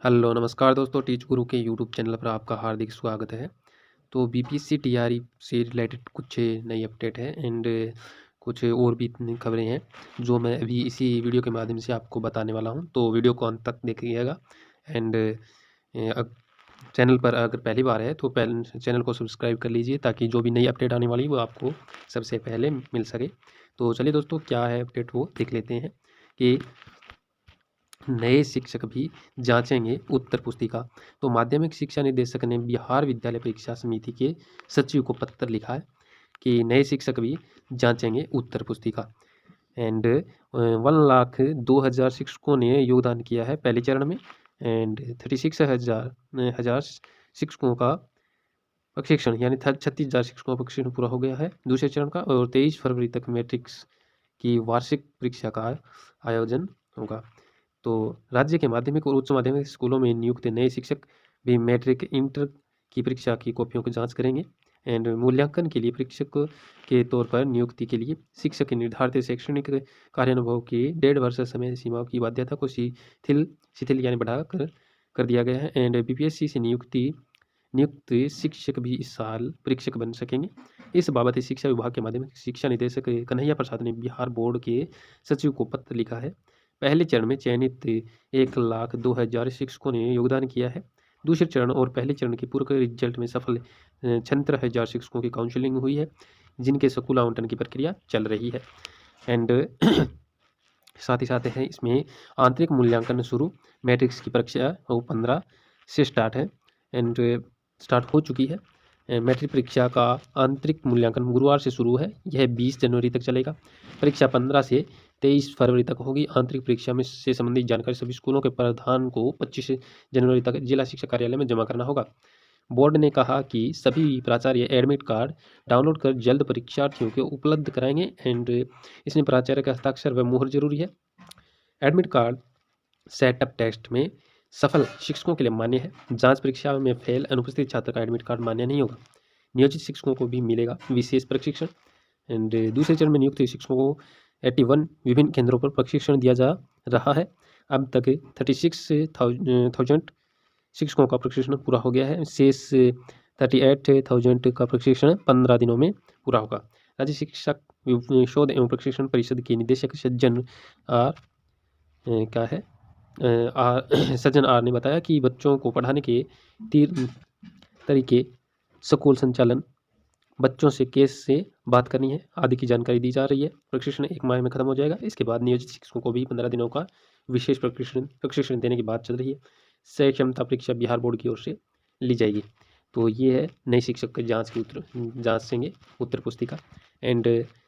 Hello नमस्कार दोस्तों, teach गुरु के यूट्यूब चैनल पर आपका हार्दिक स्वागत है। तो बीपीएससी टीआरई से रिलेटेड कुछ नई अपडेट है एंड कुछ और भी नई खबरें हैं जो मैं अभी इसी वीडियो के माध्यम से आपको बताने वाला हूं। तो वीडियो को अंत तक देखिएगा एंड चैनल पर अगर पहली बार है तो पहले चैनल को सब्सक्राइब कर लीजिए ताकि जो भी नई अपडेट आने वाली वो आपको सबसे पहले मिल सके। तो चलिए दोस्तों, क्या है अपडेट वो देख लेते हैं कि नए शिक्षक भी जांचेंगे उत्तर पुस्तिका। तो माध्यमिक शिक्षा निदेशक ने बिहार विद्यालय परीक्षा समिति के सचिव को पत्र लिखा है कि नए शिक्षक भी जांचेंगे उत्तर पुस्तिका एंड 1,02,000 शिक्षकों ने योगदान किया है पहले चरण में एंड 36,000 शिक्षकों का प्रशिक्षण यानी 36,000 शिक्षकों का प्रशिक्षण पूरा हो गया है दूसरे चरण का और 23 फरवरी तक मैट्रिक्स की वार्षिक परीक्षा का आयोजन होगा। तो राज्य के माध्यमिक और उच्च माध्यमिक स्कूलों में नियुक्त नए शिक्षक भी मैट्रिक इंटर की परीक्षा की कॉपियों की जांच करेंगे एंड मूल्यांकन के लिए परीक्षक के तौर पर नियुक्ति के लिए शिक्षक के निर्धारित शैक्षणिक कार्यानुभव की 1.5 वर्ष समय सीमा की बाध्यता को शिथिल यानी बढ़ा कर दिया गया है एंड बीपीएससी से नियुक्त शिक्षक भी इस साल परीक्षक बन सकेंगे। इस बाबत शिक्षा विभाग के माध्यमिक शिक्षा निदेशक कन्हैया प्रसाद ने बिहार बोर्ड के सचिव को पत्र लिखा है। पहले चरण में चयनित 1,02,000 शिक्षकों ने योगदान किया है। दूसरे चरण और पहले चरण के पूर्व रिजल्ट में सफल 76,000 शिक्षकों की काउंसलिंग हुई है जिनके स्कूल आवंटन की प्रक्रिया चल रही है एंड साथ ही साथ है इसमें आंतरिक मूल्यांकन शुरू मैट्रिक्स की परीक्षा वो 15 से स्टार्ट है एंड स्टार्ट हो चुकी है। मैट्रिक परीक्षा का आंतरिक मूल्यांकन गुरुवार से शुरू है, यह 20 जनवरी तक चलेगा। परीक्षा 15 से 23 फरवरी तक होगी। आंतरिक परीक्षा में से संबंधित जानकारी सभी स्कूलों के प्रधान को 25 जनवरी तक जिला शिक्षा कार्यालय में जमा करना होगा। बोर्ड ने कहा कि सभी प्राचार्य एडमिट कार्ड डाउनलोड कर जल्द परीक्षार्थियों को उपलब्ध कराएंगे एंड इसमें प्राचार्य का हस्ताक्षर व मुहर जरूरी है। एडमिट कार्ड सेटअप टेस्ट में सफल शिक्षकों के लिए मान्य है। जांच परीक्षा में फेल अनुपस्थित छात्र का एडमिट कार्ड मान्य नहीं होगा। नियोजित शिक्षकों को भी मिलेगा विशेष प्रशिक्षण एंड दूसरे चरण में नियुक्त शिक्षकों को 81 विभिन्न केंद्रों पर प्रशिक्षण दिया जा रहा है। अब तक 36,000 शिक्षकों का प्रशिक्षण पूरा हो गया है। शेष 38,000 का प्रशिक्षण 15 दिनों में पूरा होगा। राज्य शिक्षक शोध एवं प्रशिक्षण परिषद के निदेशक सज्जन आर ने बताया कि बच्चों को पढ़ाने के 3 तरीके स्कूल संचालन, बच्चों से केस से बात करनी है आदि की जानकारी दी जा रही है। प्रशिक्षण 1 माह में खत्म हो जाएगा। इसके बाद नियोजित शिक्षकों को भी 15 दिनों का विशेष प्रशिक्षण देने की बात चल रही है। सह क्षमता परीक्षा बिहार बोर्ड की ओर से ली जाएगी। तो ये है नए शिक्षक के जांचेंगे उत्तर पुस्तिका एंड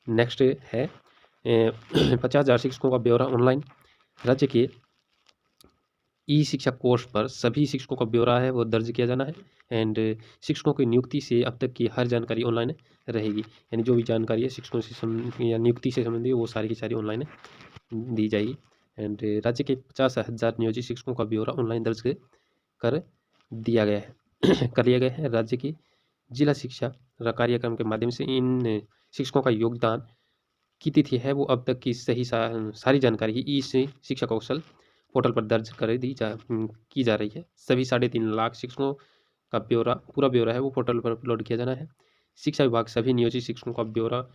नेक्स्ट है 50,000 शिक्षकों का ब्यौरा ऑनलाइन। राज्य के ई शिक्षा कोर्स पर सभी शिक्षकों का ब्यौरा है वो दर्ज किया जाना है एंड शिक्षकों की नियुक्ति से अब तक की हर जानकारी ऑनलाइन रहेगी, यानी जो भी जानकारी है शिक्षकों से या नियुक्ति से संबंधित वो सारी की सारी ऑनलाइन दी जाएगी एंड राज्य के 50,000 नियोजित शिक्षकों का ब्यौरा ऑनलाइन दर्ज कर दिया गया है कर लिया गया है। राज्य की जिला शिक्षा कार्यक्रम के माध्यम से इन शिक्षकों का योगदान की तिथि है वो अब तक की सही सारी जानकारी ई शिक्षा कौशल पोर्टल पर दर्ज की जा रही है। सभी 3.5 लाख शिक्षकों का पूरा ब्यौरा है वो पोर्टल पर अपलोड किया जाना है। शिक्षा विभाग सभी नियोजित शिक्षकों का ब्यौरा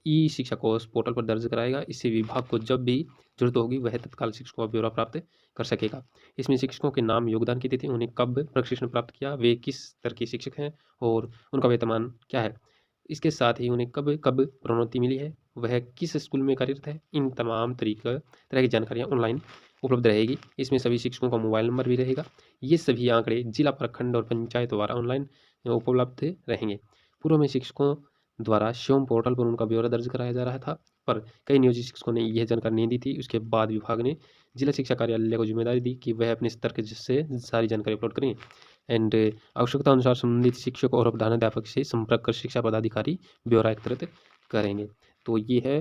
ई शिक्षा कोर्स पोर्टल पर दर्ज कराएगा। इससे विभाग को जब भी जरूरत होगी वह तत्काल शिक्षकों का ब्यौरा प्राप्त कर सकेगा। इसमें शिक्षकों के नाम, योगदान की तिथि, उन्हें कब प्रशिक्षण प्राप्त किया, वे किस तरह के शिक्षक हैं और उनका वेतनमान क्या है, इसके साथ ही उन्हें कब कब प्रोन्नति मिली है, वह किस स्कूल में कार्यरत है, इन तमाम तरह की जानकारियाँ ऑनलाइन उपलब्ध रहेगी। इसमें सभी शिक्षकों का मोबाइल नंबर भी रहेगा। ये सभी आंकड़े जिला, प्रखंड और पंचायत द्वारा ऑनलाइन उपलब्ध रहेंगे। पूर्व में शिक्षकों द्वारा श्योम पोर्टल पर उनका ब्यौरा दर्ज कराया जा रहा था, पर कई नियोजित शिक्षकों ने यह जानकारी नहीं दी थी। उसके बाद विभाग ने जिला शिक्षा कार्यालय को जिम्मेदारी दी कि वह अपने स्तर से सारी जानकारी अपलोड करें एंड आवश्यकता अनुसार संबंधित शिक्षक और प्रधानाध्यापक से संपर्क कर शिक्षा पदाधिकारी ब्यौरा एकत्रित करेंगे। तो ये है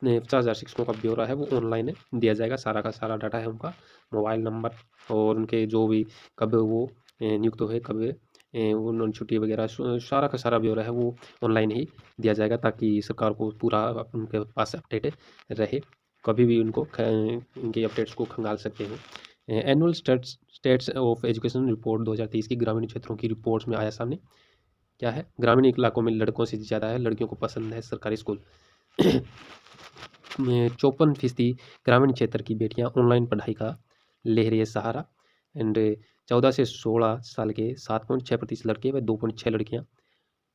50,000 शिक्षकों का ब्यौरा है वो ऑनलाइन दिया जाएगा। सारा का सारा डाटा है उनका, मोबाइल नंबर और उनके जो भी कब वो नियुक्त हुए, कब उन्होंने छुट्टी वगैरह, सारा का सारा ब्यौरा है वो ऑनलाइन ही दिया जाएगा ताकि सरकार को पूरा उनके पास अपडेट रहे, कभी भी उनके अपडेट्स को खंगाल सकते हैं annual states of education report 2023 की ग्रामीण क्षेत्रों की रिपोर्ट्स में आया सामने क्या है, ग्रामीण इलाकों में लड़कों से ज़्यादा है लड़कियों को पसंद है सरकारी स्कूल। 54% ग्रामीण क्षेत्र की बेटियां ऑनलाइन पढ़ाई का ले रही है सहारा। एंड 14 से 16 साल के 7.6% लड़के व 2.6 लड़कियां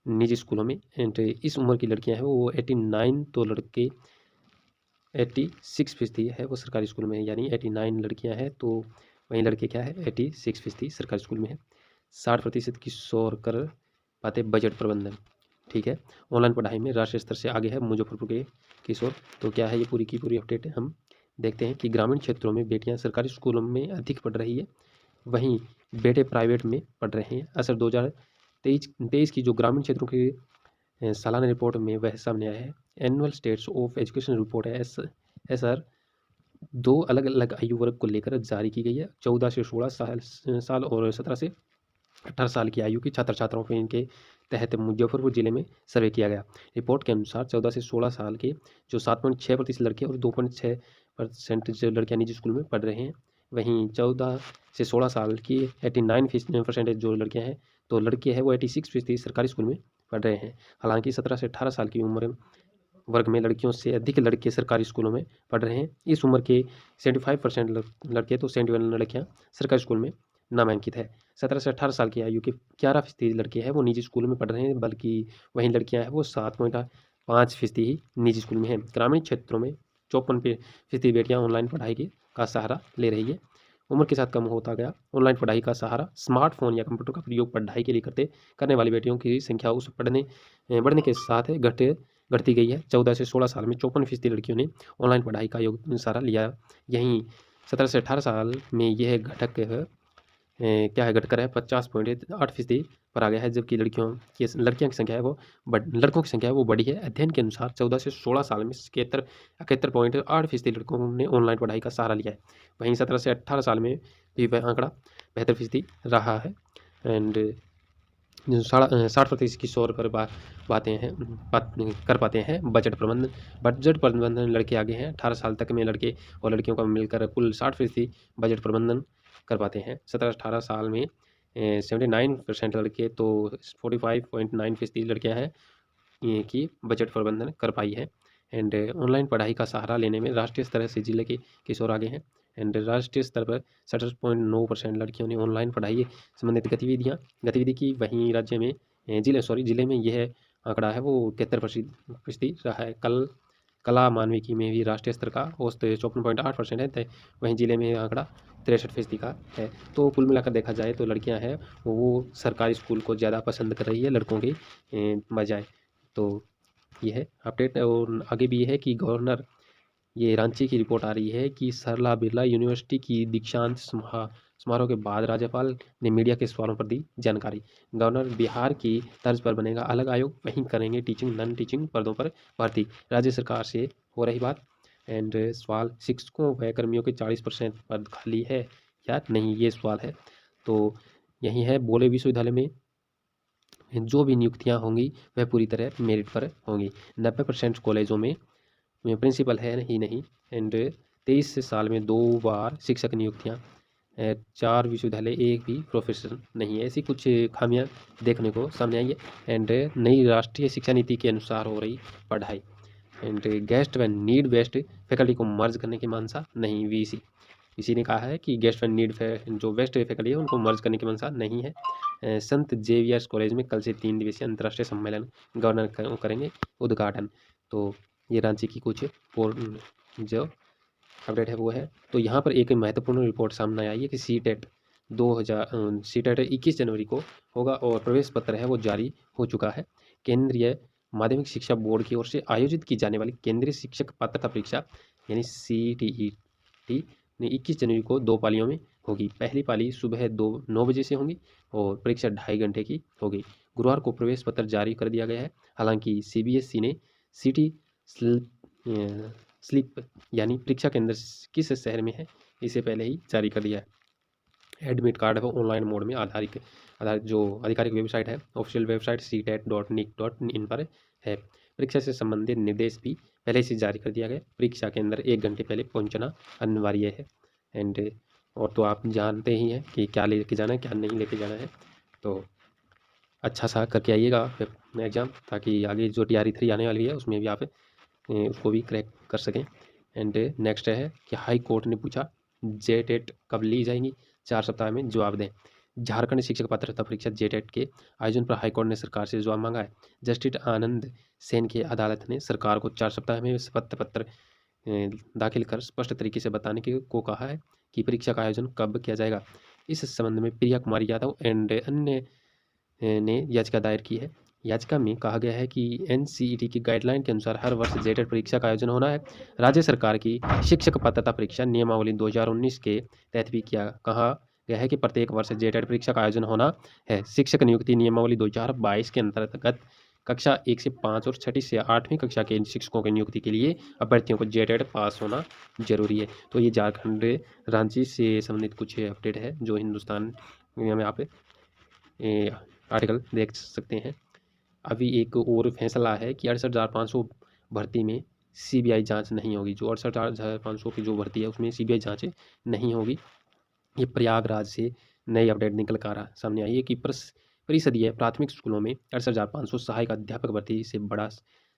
निजी स्कूलों में। एंड इस उम्र की लड़कियां हैं वो 89, तो लड़के 86% है वो सरकारी स्कूल में है, यानी 89 लड़कियां हैं तो वहीं लड़के क्या है 86% सरकारी स्कूल में है। 60% किशोर कर पाते बजट प्रबंधन। ठीक है, ऑनलाइन पढ़ाई में राष्ट्रीय स्तर से आगे है मुजफ्फरपुर के किशोर। तो क्या है ये पूरी की पूरी अपडेट है, हम देखते हैं कि ग्रामीण क्षेत्रों में बेटियां सरकारी स्कूलों में अधिक पढ़ रही है, वहीं बेटे प्राइवेट में पढ़ रहे हैं। असर 2023 की जो ग्रामीण क्षेत्रों की सालाना रिपोर्ट में वह सामने आया है। Annual states of education report है SR 2 अलग अलग आयु वर्ग को लेकर जारी की गई है। 14 से 16 साल और 17 से 18 साल की आयु के छात्र छात्राओं को इनके तहत मुजफ्फरपुर जिले में सर्वे किया गया। रिपोर्ट के अनुसार 14 से 16 साल के जो 7.6% लड़के और 2.6% जो लड़कियां निजी स्कूल में पढ़ रहे हैं, वहीं 14 से 16 साल की 89% जो लड़कियां हैं, तो लड़के हैं वो 86% सरकारी स्कूल में पढ़ रहे हैं। हालांकि 17 से 18 साल की उम्र वर्ग में लड़कियों से अधिक लड़के सरकारी स्कूलों में पढ़ रहे हैं। इस उम्र के 75% लड़के तो 71 लड़कियां सरकारी स्कूल में नामांकित है। 17 से 18 साल की आयु के 11% लड़के हैं वो निजी स्कूलों में पढ़ रहे हैं, बल्कि वहीं लड़कियां हैं वो 7.5% ही निजी स्कूल में हैं। ग्रामीण क्षेत्रों में 54% बेटियां ऑनलाइन पढ़ाई का सहारा ले रही है। उम्र के साथ कम होता गया ऑनलाइन पढ़ाई का सहारा। स्मार्टफोन या कंप्यूटर का प्रयोग पढ़ाई के लिए करने वाली बेटियों की संख्या उस बढ़ने के साथ घटती गई है। 14 से 16 साल में 54% लड़कियों ने ऑनलाइन पढ़ाई का सहारा लिया। यहीं 17 से 18 साल में यह घटक क्या है घटकर है 50.8% पर आ गया है, जबकि लड़कियों की संख्या है वो लड़कों की संख्या है वो बढ़ी है। अध्ययन के अनुसार 14 से 16 साल में 71.8% लड़कों ने ऑनलाइन पढ़ाई का सहारा लिया है, वहीं 17 से 18 साल में भी वह आंकड़ा 72% रहा है। एंड 60% किशोर बात कर पाते हैं बजट प्रबंधन लड़के आगे हैं। 18 साल तक में लड़के और लड़कियों का मिलकर कुल 60% बजट प्रबंधन कर पाते हैं। 17-18 साल में 79% लड़के तो 45.9% लड़कियां हैं कि बजट प्रबंधन कर पाई है। एंड ऑनलाइन पढ़ाई का सहारा लेने में राष्ट्रीय स्तर से जिले के किशोर आगे हैं। एंड राष्ट्रीय स्तर पर 67.9% लड़कियों ने ऑनलाइन पढ़ाई संबंधित गतिविधि की, वहीं राज्य में जिले में यह आंकड़ा है वो 73% रहा है। कला मानविकी में भी राष्ट्रीय स्तर का औसत 54.8% है, वहीं जिले में आंकड़ा 63% का है। तो कुल मिलाकर देखा जाए तो लड़कियां हैं वो सरकारी स्कूल को ज़्यादा पसंद कर रही है लड़कों के बजाय। तो ये है अपडेट। और आगे भी ये है कि गवर्नर, ये रांची की रिपोर्ट आ रही है कि सरला बिरला यूनिवर्सिटी की दीक्षांत समारोह के बाद राज्यपाल ने मीडिया के सवालों पर दी जानकारी। गवर्नर बिहार की तर्ज पर बनेगा अलग आयोग, वहीं करेंगे टीचिंग नॉन टीचिंग पदों पर भर्ती। राज्य सरकार से हो रही बात। एंड सवाल, शिक्षकों व कर्मियों के 40% पद खाली है या नहीं, ये सवाल है। तो यही है, बोले विश्वविद्यालय में जो भी नियुक्तियां होंगी वह पूरी तरह मेरिट पर होंगी। 90% कॉलेजों में प्रिंसिपल है ही नहीं। एंड 23 साल में 2 बार शिक्षक नियुक्तियां, 4 विश्वविद्यालय, एक भी प्रोफेसर नहीं है। ऐसी कुछ खामियां देखने को सामने आई है। एंड नई राष्ट्रीय शिक्षा नीति के अनुसार हो रही पढ़ाई। एंड गेस्ट व नीड बेस्ड फैकल्टी को मर्ज करने की मानसा नहीं। VC ने कहा है कि गेस्ट व नीड जो बेस्ट फैकल्टी है उनको मर्ज करने की मंशा नहीं है। संत जेवियर्स कॉलेज में कल से 3 दिवसीय अंतर्राष्ट्रीय सम्मेलन गवर्नर करेंगे उद्घाटन। तो ये रांची की कुछ जो अपडेट है वो है। तो यहाँ पर एक महत्वपूर्ण रिपोर्ट सामने आई है कि सीटेट 21 जनवरी को होगा और प्रवेश पत्र है वो जारी हो चुका है। केंद्रीय माध्यमिक शिक्षा बोर्ड की ओर से आयोजित की जाने वाली केंद्रीय शिक्षक पात्रता परीक्षा यानी CTET 21 जनवरी को 2 पालियों में होगी। पहली पाली सुबह 9 बजे से होगी और परीक्षा 2.5 घंटे की होगी। गुरुवार को प्रवेश पत्र जारी कर दिया गया है। हालांकि CBSE ने सिटी स्लिप यानी परीक्षा केंद्र किस शहर में है इसे पहले ही जारी कर दिया है। एडमिट कार्ड है ऑनलाइन मोड में आधारित जो आधिकारिक वेबसाइट है, ऑफिशियल वेबसाइट CTET.nic.in पर है। परीक्षा से संबंधित निर्देश भी पहले से जारी कर दिया गया। परीक्षा केंद्र 1 घंटे पहले पहुंचना अनिवार्य है। एंड और तो आप जानते ही हैं कि क्या लेके जाना है क्या नहीं लेके जाना है। तो अच्छा सा करके आइएगा एग्ज़ाम, ताकि आगे जो TRE 3 आने वाली है उसमें भी आप उसको भी क्रैक कर सकें। एंड नेक्स्ट है कि हाई कोर्ट ने पूछा जेटेट कब ली जाएंगी, 4 सप्ताह में जवाब दें। झारखंड शिक्षक पात्रता परीक्षा जेटेट के आयोजन पर हाईकोर्ट ने सरकार से जवाब मांगा है। जस्टिस आनंद सेन की अदालत ने सरकार को 4 सप्ताह में शपथ पत्र दाखिल कर स्पष्ट तरीके से बताने को कहा है कि परीक्षा का आयोजन कब किया जाएगा। इस संबंध में प्रिया कुमारी यादव एंड अन्य ने याचिका दायर की है। याचिका में कहा गया है कि NCET की गाइडलाइन के अनुसार हर वर्ष जेटेट परीक्षा का आयोजन होना है। राज्य सरकार की शिक्षक पात्रता परीक्षा नियमावली 2019 के तहत भी कहा गया है कि प्रत्येक वर्ष जेटेट परीक्षा का आयोजन होना है। शिक्षक नियुक्ति नियमावली 2022 के अंतर्गत कक्षा 1 से 5 और 6ठी से 8वीं कक्षा के शिक्षकों की नियुक्ति के लिए अभ्यर्थियों को जेटेट पास होना जरूरी है। तो ये झारखंड रांची से संबंधित कुछ अपडेट है जो हिंदुस्तान में आप आर्टिकल देख सकते हैं। अभी एक और फैसला है कि 68,500 भर्ती में CBI जांच नहीं होगी। जो 68,500 की जो भर्ती है उसमें CBI जांच नहीं होगी। ये प्रयागराज से नई अपडेट निकल कर सामने आई है कि परिषदीय प्राथमिक स्कूलों में 68,500 सहायक अध्यापक भर्ती से बड़ा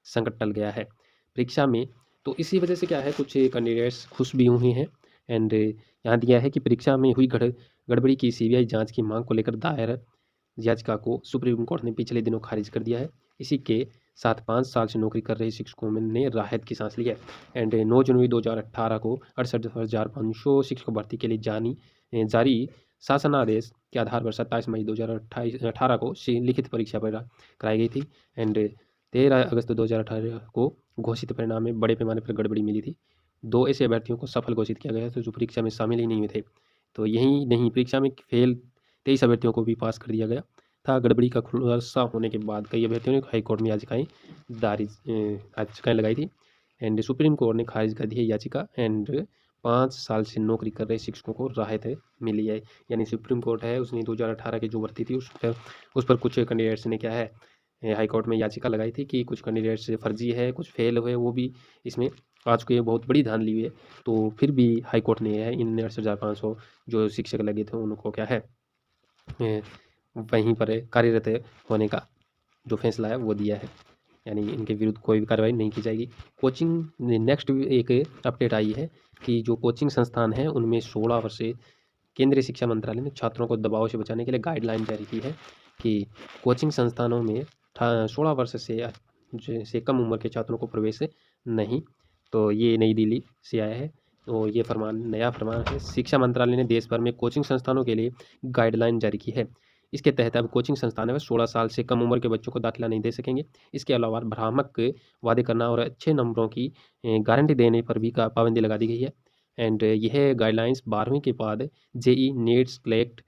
संकट टल गया है परीक्षा में। तो इसी वजह से क्या है, कुछ कैंडिडेट्स खुश भी हुए हैं। एंड यहाँ दिया है कि परीक्षा में हुई गड़बड़ी की CBI जांच की मांग को लेकर दायर याचिका को सुप्रीम कोर्ट ने पिछले दिनों खारिज कर दिया है। इसी के साथ 5 साल से नौकरी कर रहे शिक्षकों ने राहत की सांस ली है। एंड 9 जनवरी 2018 को 68,500 शिक्षक भर्ती के लिए जारी शासनादेश के आधार पर 27 मई 2018 को लिखित परीक्षा कराई गई थी। एंड 13 अगस्त 2018 को घोषित परिणाम में बड़े पैमाने पर गड़बड़ी मिली थी। 2 ऐसे अभ्यर्थियों को सफल घोषित किया गया था जो परीक्षा में शामिल ही नहीं हुए थे। तो यही नहीं, परीक्षा में फेल 23 अभ्यर्थियों को भी पास कर दिया गया था। गड़बड़ी का खुलासा होने के बाद कई अभ्यर्थियों ने हाईकोर्ट में याचिकाएं लगाई थी। एंड सुप्रीम कोर्ट ने खारिज कर दी है याचिका। एंड 5 साल से नौकरी कर रहे शिक्षकों को राहत मिली है। यानी सुप्रीम कोर्ट है उसने 2018 की जो भर्ती थी उस पर कुछ कैंडिडेट्स ने क्या है हाईकोर्ट में याचिका लगाई थी कि कुछ कैंडिडेट्स फर्जी है, कुछ फेल हुए, वो भी इसमें आ चुके हैं, बहुत बड़ी धांधली हुई है। तो फिर भी हाईकोर्ट ने है इन 68,500 जो शिक्षक लगे थे उनको क्या है वहीं पर कार्यरत होने का जो फैसला है वो दिया है। यानी इनके विरुद्ध कोई भी कार्रवाई नहीं की जाएगी। कोचिंग नेक्स्ट एक अपडेट आई है कि जो कोचिंग संस्थान हैं उनमें 16 वर्ष से केंद्रीय शिक्षा मंत्रालय ने छात्रों को दबाव से बचाने के लिए गाइडलाइन जारी की है कि कोचिंग संस्थानों में 16 वर्ष से कम उम्र के छात्रों को प्रवेश नहीं। तो ये नई दिल्ली से आया है। तो ये नया फरमान है। शिक्षा मंत्रालय ने देश भर में कोचिंग संस्थानों के लिए गाइडलाइन जारी की है। इसके तहत अब कोचिंग संस्थानों में 16 साल से कम उम्र के बच्चों को दाखिला नहीं दे सकेंगे। इसके अलावा भ्रामक वादे करना और अच्छे नंबरों की गारंटी देने पर भी पाबंदी लगा दी गई है। एंड यह गाइडलाइंस 12वीं के बाद JEE नेट क्लेट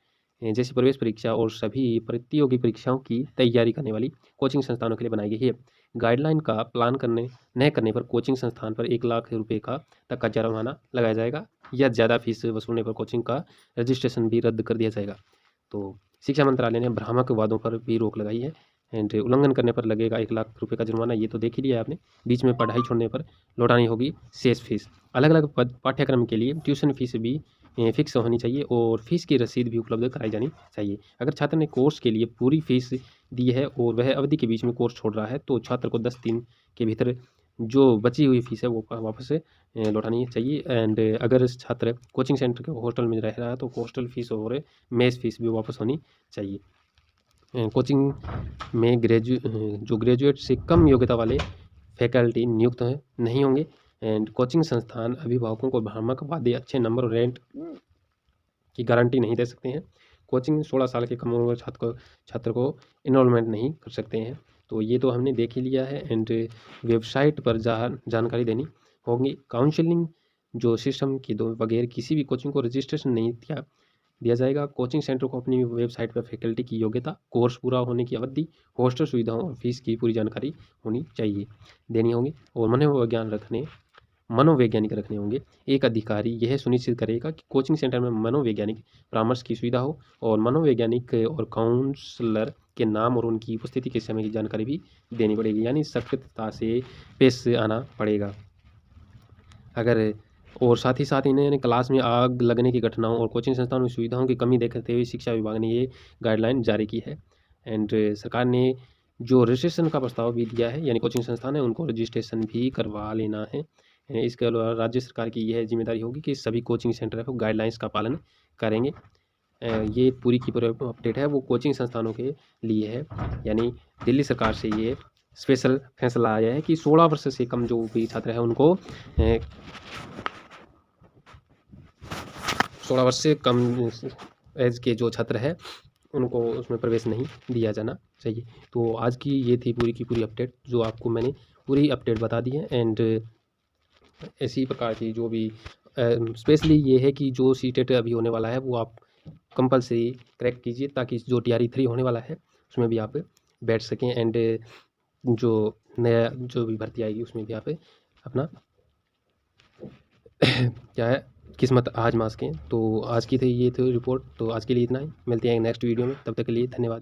जैसी प्रवेश परीक्षा और सभी प्रतियोगी परीक्षाओं की तैयारी करने वाली कोचिंग संस्थानों के लिए बनाई गई है। गाइडलाइन का पालन न करने पर कोचिंग संस्थान पर 1 लाख रुपये तक का जुर्माना लगाया जाएगा या ज़्यादा फीस वसूलने पर कोचिंग का रजिस्ट्रेशन भी रद्द कर दिया जाएगा। तो शिक्षा मंत्रालय ने भ्रामक वादों पर भी रोक लगाई है। एंड उल्लंघन करने पर लगेगा 1 लाख रुपये का जुर्माना। ये तो देख ही लिया आपने। बीच में पढ़ाई छोड़ने पर लौटानी होगी शेष फीस। अलग अलग पाठ्यक्रम के लिए ट्यूशन फीस भी फिक्स होनी चाहिए और फीस की रसीद भी उपलब्ध कराई जानी चाहिए। अगर छात्र ने कोर्स के लिए पूरी फीस दी है और वह अवधि के बीच में कोर्स छोड़ रहा है तो छात्र को 10 दिन के भीतर जो बची हुई फीस है वो वापस लौटानी चाहिए। एंड अगर छात्र कोचिंग सेंटर के हॉस्टल में रह रहा है तो हॉस्टल फीस और मेस फीस भी वापस होनी चाहिए। कोचिंग में ग्रेजुएट से कम योग्यता वाले फैकल्टी नियुक्त नहीं होंगे। एंड कोचिंग संस्थान अभिभावकों को भ्रामक वादे, अच्छे नंबर और रैंक की गारंटी नहीं दे सकते हैं। कोचिंग 16 साल के कम उम्र छात्र को इनरोलमेंट नहीं कर सकते हैं। तो ये तो हमने देख ही लिया है। एंड वेबसाइट पर जानकारी देनी होगी। काउंसलिंग जो सिस्टम के बगैर किसी भी कोचिंग को रजिस्ट्रेशन नहीं दिया जाएगा। कोचिंग सेंटर को अपनी वेबसाइट पर फैकल्टी की योग्यता, कोर्स पूरा होने की अवधि, हॉस्टल सुविधाओं और फीस की पूरी जानकारी देनी होगी और मनोवैज्ञानिक रखने होंगे। एक अधिकारी यह सुनिश्चित करेगा कि कोचिंग सेंटर में मनोवैज्ञानिक परामर्श की सुविधा हो और मनोवैज्ञानिक और काउंसलर के नाम और उनकी उपस्थिति के समय की जानकारी भी देनी पड़ेगी। यानी सख्तता से पेश आना पड़ेगा। अगर और साथ ही साथ इन्होंने क्लास में आग लगने की घटनाओं और कोचिंग संस्थानों में सुविधाओं की कमी देखते हुए शिक्षा विभाग ने ये गाइडलाइन जारी की है। एंड सरकार ने जो रजिस्ट्रेशन का प्रस्ताव भी दिया है, यानी कोचिंग संस्थान है उनको रजिस्ट्रेशन भी करवा लेना है। इसके अलावा राज्य सरकार की यह जिम्मेदारी होगी कि सभी कोचिंग सेंटर है वो गाइडलाइंस का पालन करेंगे। ये पूरी की पूरी अपडेट है वो कोचिंग संस्थानों के लिए है। यानी दिल्ली सरकार से ये स्पेशल फैसला आया है कि 16 वर्ष से कम जो भी छात्र है उनको 16 वर्ष से कम एज के जो छात्र है उनको उसमें प्रवेश नहीं दिया जाना चाहिए। तो आज की ये थी पूरी की पूरी अपडेट, जो आपको मैंने पूरी अपडेट बता दी है। एंड इसी प्रकार की जो भी स्पेशली ये है कि जो सीटेट अभी होने वाला है वो आप कंपलसरी क्रैक कीजिए, ताकि जो TRE 3 होने वाला है उसमें भी आप बैठ सकें। एंड जो नया जो भी भर्ती आएगी उसमें भी आप अपना क्या है किस्मत आजमा सकें। तो आज की थी ये थी रिपोर्ट। तो आज के लिए इतना ही, मिलते हैं नेक्स्ट वीडियो में, तब तक के लिए धन्यवाद।